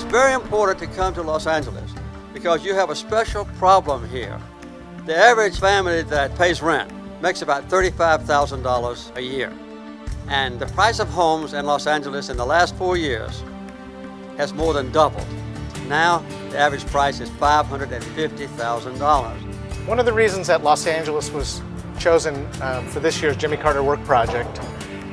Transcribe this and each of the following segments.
very important to come to Los Angeles because you have a special problem here. The average family that pays rent makes about $35,000 a year. And the price of homes in Los Angeles in the last 4 years has more than doubled. Now, the average price is $550,000. One of the reasons that Los Angeles was chosen for this year's Jimmy Carter Work Project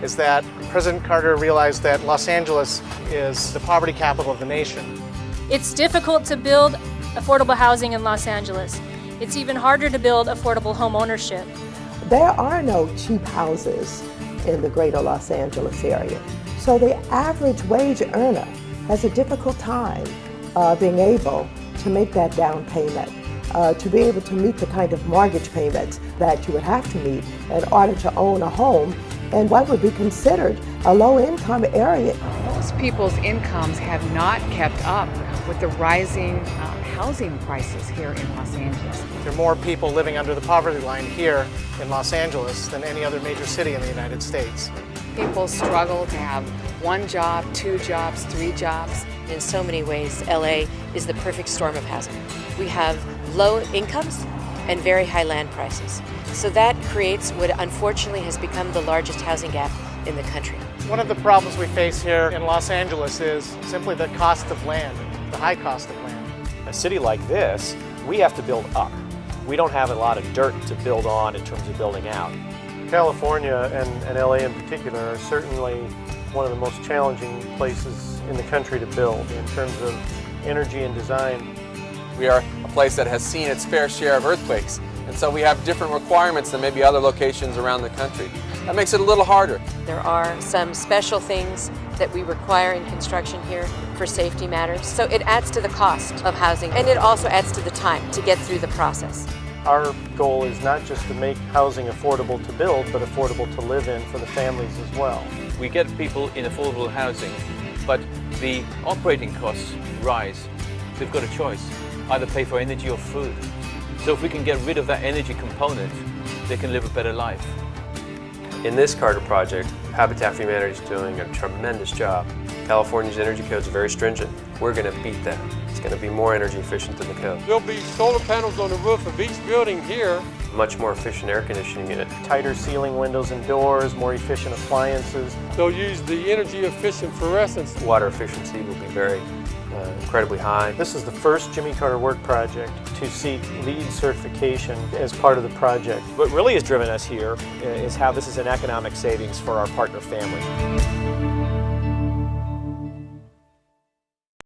is that President Carter realized that Los Angeles is the poverty capital of the nation. It's difficult to build affordable housing in Los Angeles. It's even harder to build affordable home ownership. There are no cheap houses in the greater Los Angeles area. So the average wage earner has a difficult time being able to make that down payment, to be able to meet the kind of mortgage payments that you would have to meet in order to own a home in what would be considered a low-income area. Most people's incomes have not kept up with the rising housing prices here in Los Angeles. There are more people living under the poverty line here in Los Angeles than any other major city in the United States. People struggle to have 1 job, 2 jobs, 3 jobs. In so many ways, LA is the perfect storm of housing. We have low incomes and very high land prices. So that creates what unfortunately has become the largest housing gap in the country. One of the problems we face here in Los Angeles is simply the cost of land, the high cost of land. A city like this, we have to build up. We don't have a lot of dirt to build on in terms of building out. California and LA in particular are certainly one of the most challenging places in the country to build in terms of energy and design. We are a place that has seen its fair share of earthquakes, and so we have different requirements than maybe other locations around the country. That makes it a little harder. There are some special things that we require in construction here for safety matters. So it adds to the cost of housing, and it also adds to the time to get through the process. Our goal is not just to make housing affordable to build, but affordable to live in for the families as well. We get people in affordable housing, but the operating costs rise. They've got a choice, either pay for energy or food. So if we can get rid of that energy component, they can live a better life. In this Carter project, Habitat for Humanity is doing a tremendous job. California's energy code is very stringent. We're going to beat that. It's going to be more energy efficient than the code. There'll be solar panels on the roof of each building here. Much more efficient air conditioning unit. Tighter ceiling windows and doors, more efficient appliances. They'll use the energy efficient fluorescents. Water efficiency will be very incredibly high. This is the first Jimmy Carter Work Project to seek LEED certification as part of the project. What really has driven us here is how this is an economic savings for our partner family.